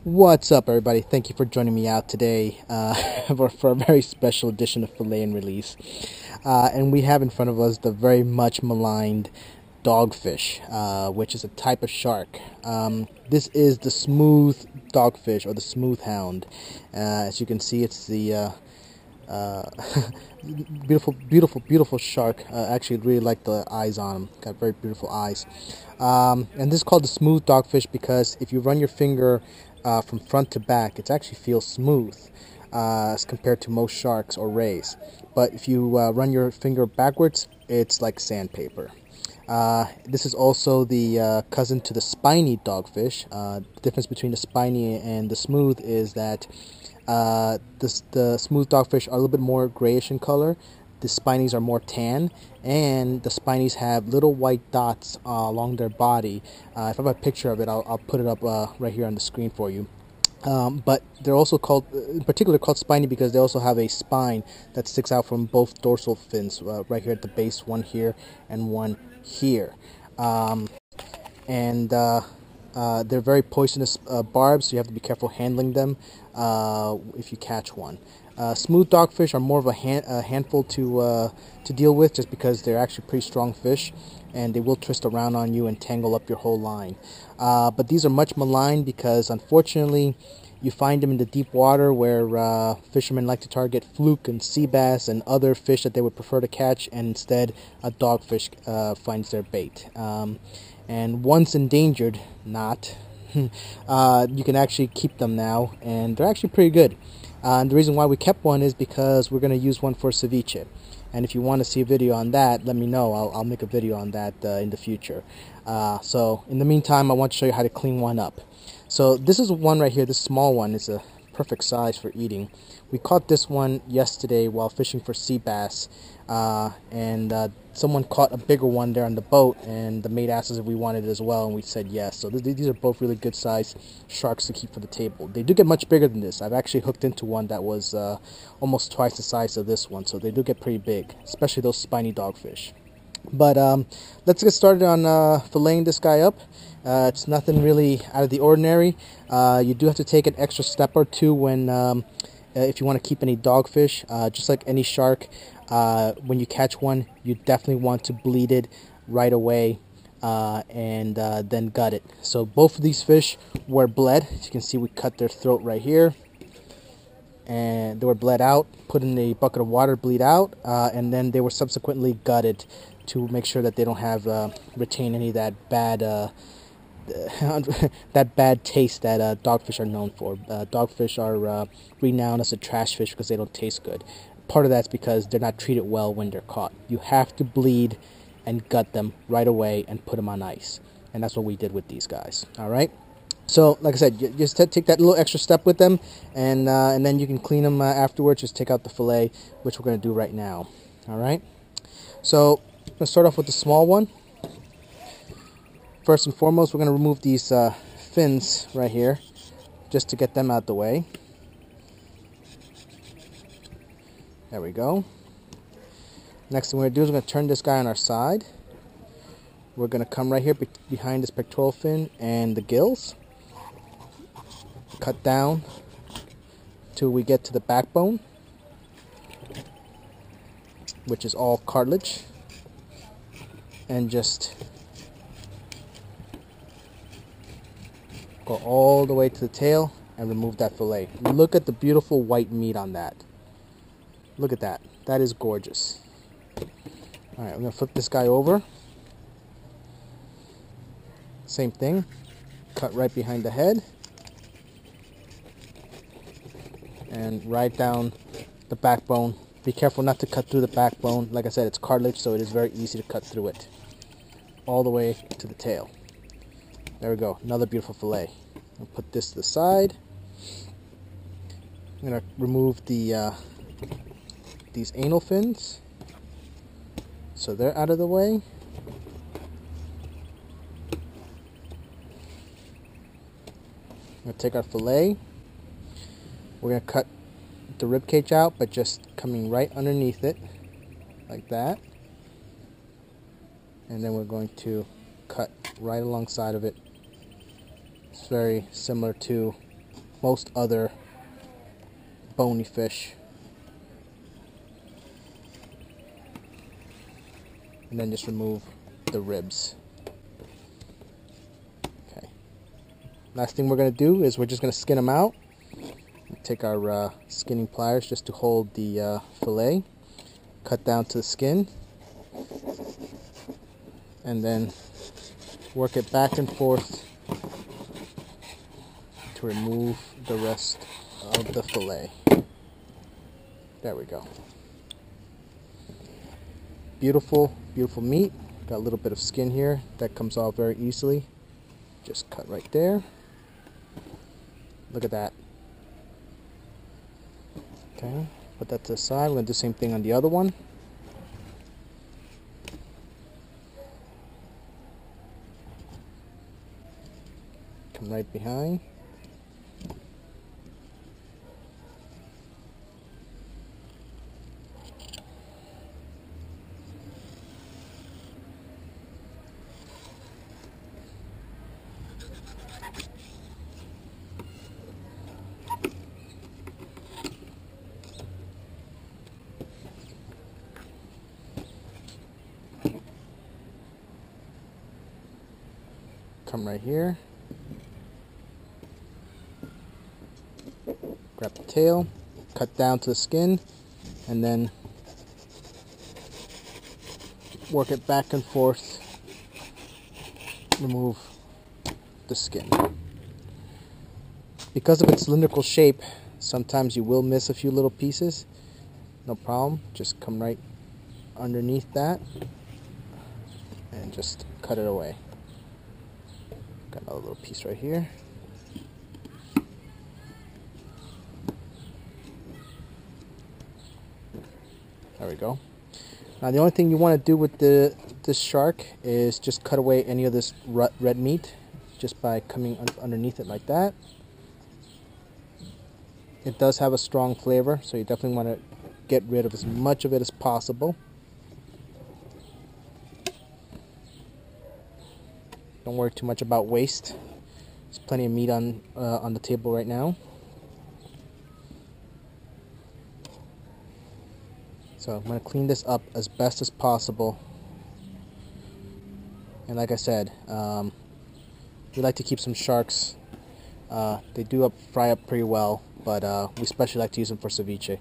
What's up, everybody? Thank you for joining me out today for a very special edition of Fillet and Release. And we have in front of us the very much maligned dogfish, which is a type of shark. This is the smooth dogfish or the smooth hound. As you can see, it's the beautiful shark. I actually really like the eyes on him. Got very beautiful eyes. And this is called the smooth dogfish because if you run your finger from front to back, it actually feels smooth as compared to most sharks or rays. But if you run your finger backwards, it's like sandpaper. This is also the cousin to the spiny dogfish. The difference between the spiny and the smooth is that the smooth dogfish are a little bit more grayish in color. The spinies are more tan, and the spinies have little white dots along their body. If I have a picture of it, I'll put it up right here on the screen for you. But they're also called, in particular, called spiny because they also have a spine that sticks out from both dorsal fins, right here at the base, one here and one here. They're very poisonous barbs, so you have to be careful handling them if you catch one. Smooth dogfish are more of a handful to deal with, just because they're actually pretty strong fish, and they will twist around on you and tangle up your whole line. But these are much maligned because, unfortunately, you find them in the deep water where fishermen like to target fluke and sea bass and other fish that they would prefer to catch, and instead a dogfish finds their bait. And once endangered, you can actually keep them now, and they're actually pretty good. And the reason why we kept one is because we're going to use one for ceviche. And if you want to see a video on that, let me know. I'll make a video on that in the future. So in the meantime, I want to show you how to clean one up. So this is one right here. This small one is a perfect size for eating. We caught this one yesterday while fishing for sea bass, and someone caught a bigger one there on the boat, and the mate asked us if we wanted it as well, and we said yes. So these are both really good sized sharks to keep for the table. They do get much bigger than this. I've actually hooked into one that was almost twice the size of this one, so they do get pretty big, especially those spiny dogfish. But let's get started on filleting this guy up. It's nothing really out of the ordinary. You do have to take an extra step or two when if you want to keep any dogfish. Just like any shark, when you catch one, you definitely want to bleed it right away and then gut it. So both of these fish were bled. As you can see, we cut their throat right here, and they were bled out, put in a bucket of water, bleed out, and then they were subsequently gutted to make sure that they don't have retain any of that bad that bad taste that dogfish are known for. Dogfish are renowned as a trash fish because they don't taste good. Part of that's because they're not treated well when they're caught. You have to bleed and gut them right away and put them on ice, and that's what we did with these guys. All right. So, like I said, you just take that little extra step with them, and then you can clean them afterwards. Just take out the fillet, which we're going to do right now. All right. So, let's start off with the small one. First and foremost, we're going to remove these fins right here, just to get them out the way. There we go. Next thing we're going to do is we're going to turn this guy on our side. We're going to come right here behind this pectoral fin and the gills. Cut down till we get to the backbone, which is all cartilage, and just go all the way to the tail and remove that fillet. Look at the beautiful white meat on that. Look at that. That is gorgeous. Alright, I'm going to flip this guy over. Same thing. Cut right behind the head. And right down the backbone. Be careful not to cut through the backbone. Like I said, it's cartilage, so it is very easy to cut through it. All the way to the tail. There we go. Another beautiful fillet. I'll put this to the side. I'm going to remove the these anal fins, so they're out of the way. I'm going to take our fillet. We're going to cut the rib cage out, but just coming right underneath it, like that. And then we're going to cut right alongside of it. It's very similar to most other bony fish. And then just remove the ribs. Okay. Last thing we're going to do is we're just going to skin them out. Take our skinning pliers just to hold the fillet. Cut down to the skin. And then work it back and forth to remove the rest of the fillet. There we go. Beautiful, beautiful meat. Got a little bit of skin here that comes off very easily. Just cut right there. Look at that. Okay, put that to the side. We're going to do the same thing on the other one. Come right behind. Come right here. Grab the tail, cut down to the skin, and then work it back and forth. Remove the skin. Because of its cylindrical shape, sometimes you will miss a few little pieces. No problem. Just come right underneath that and just cut it away. Got another little piece right here. There we go. Now the only thing you want to do with this shark is just cut away any of this red meat just by coming underneath it like that. It does have a strong flavor, so you definitely want to get rid of as much of it as possible. Don't worry too much about waste. There's plenty of meat on the table right now. So I'm going to clean this up as best as possible. And like I said, we like to keep some sharks. They do fry up pretty well, but we especially like to use them for ceviche.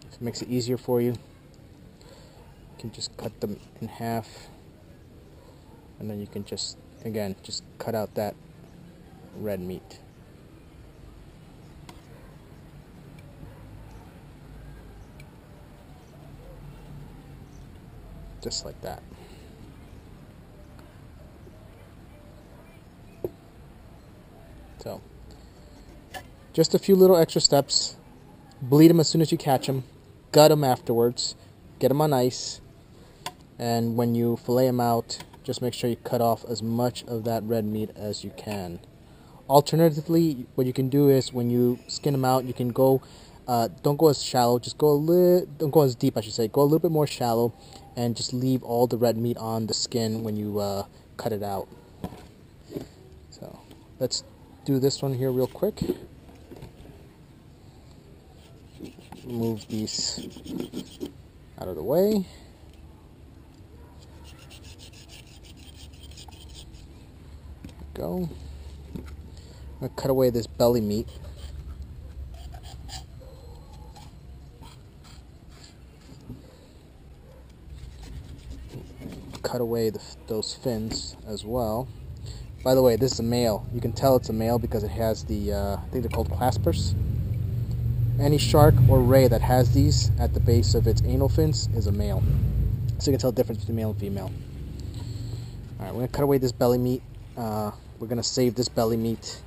If it makes it easier for you, you can just cut them in half, and then you can just, again, just cut out that red meat. Just like that. So, just a few little extra steps. Bleed them as soon as you catch them. Gut them afterwards. Get them on ice. And when you fillet them out, just make sure you cut off as much of that red meat as you can. Alternatively, what you can do is when you skin them out, you can go, don't go as shallow, just go don't go as deep, I should say. Go a little bit more shallow and just leave all the red meat on the skin when you cut it out. So let's do this one here real quick. Move these out of the way. Go. I'm going to cut away this belly meat. Cut away those fins as well. By the way, this is a male. You can tell it's a male because it has the, I think they're called claspers. Any shark or ray that has these at the base of its anal fins is a male. So you can tell the difference between male and female. Alright, we're going to cut away this belly meat. We're going to save this belly meat.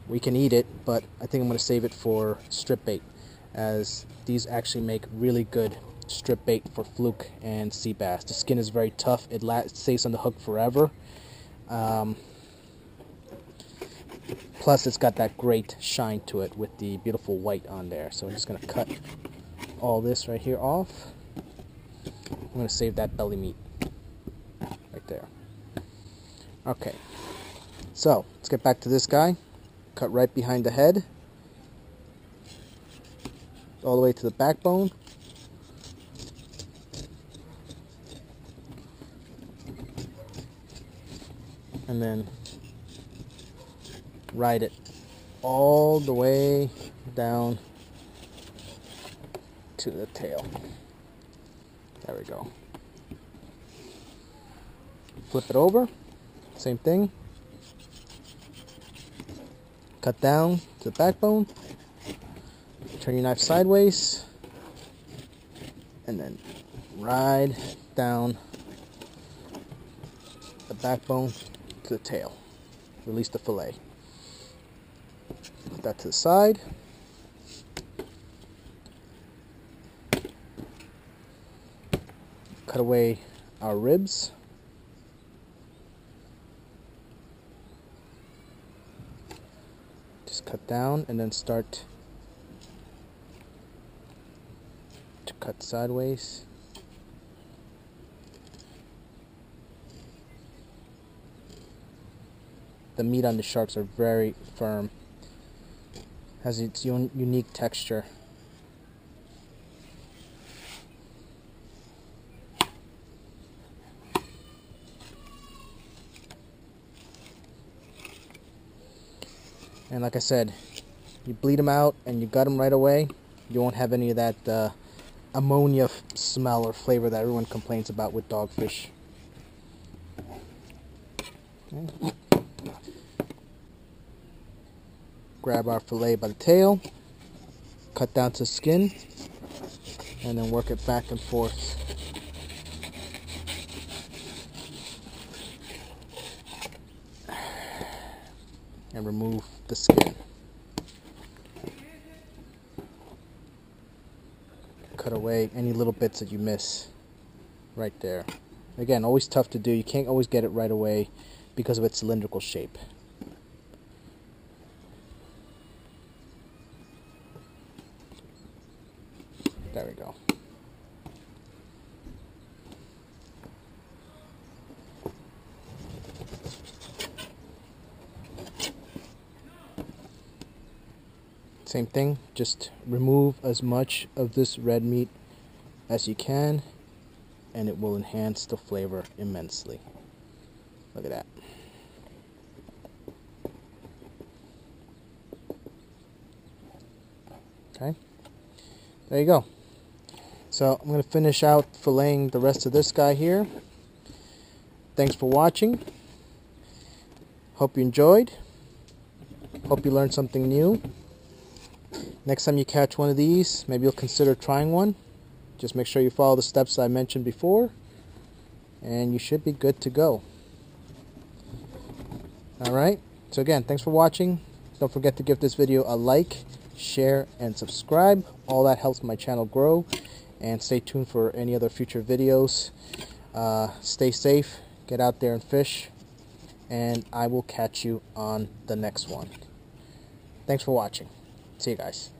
We can eat it, but I think I'm going to save it for strip bait. as these actually make really good strip bait for fluke and sea bass. The skin is very tough. It stays on the hook forever. Plus, it's got that great shine to it with the beautiful white on there. So I'm just going to cut all this right here off. I'm going to save that belly meat right there. Okay, so let's get back to this guy. Cut right behind the head, all the way to the backbone. And then ride it all the way down to the tail. There we go. Flip it over, same thing. Cut down to the backbone. Turn your knife sideways, and then ride down the backbone to the tail. Release the fillet. Put that to the side. Cut away our ribs. Just cut down and then start to cut sideways. The meat on the sharks are very firm. Has its own unique texture. And like I said, you bleed them out and you gut them right away. You won't have any of that ammonia smell or flavor that everyone complains about with dogfish. Okay. Grab our fillet by the tail, cut down to the skin, and then work it back and forth. And remove the skin. Cut away any little bits that you miss right there. Again, always tough to do. You can't always get it right away because of its cylindrical shape. There we go. Same thing, just remove as much of this red meat as you can, and it will enhance the flavor immensely. Look at that. Okay, there you go. So I'm going to finish out filleting the rest of this guy here. Thanks for watching. Hope you enjoyed. Hope you learned something new. Next time you catch one of these, maybe you'll consider trying one. Just make sure you follow the steps I mentioned before, and you should be good to go. Alright, so again, thanks for watching. Don't forget to give this video a like, share, and subscribe. All that helps my channel grow. And stay tuned for any other future videos. Stay safe, get out there and fish, and I will catch you on the next one. Thanks for watching. See you guys.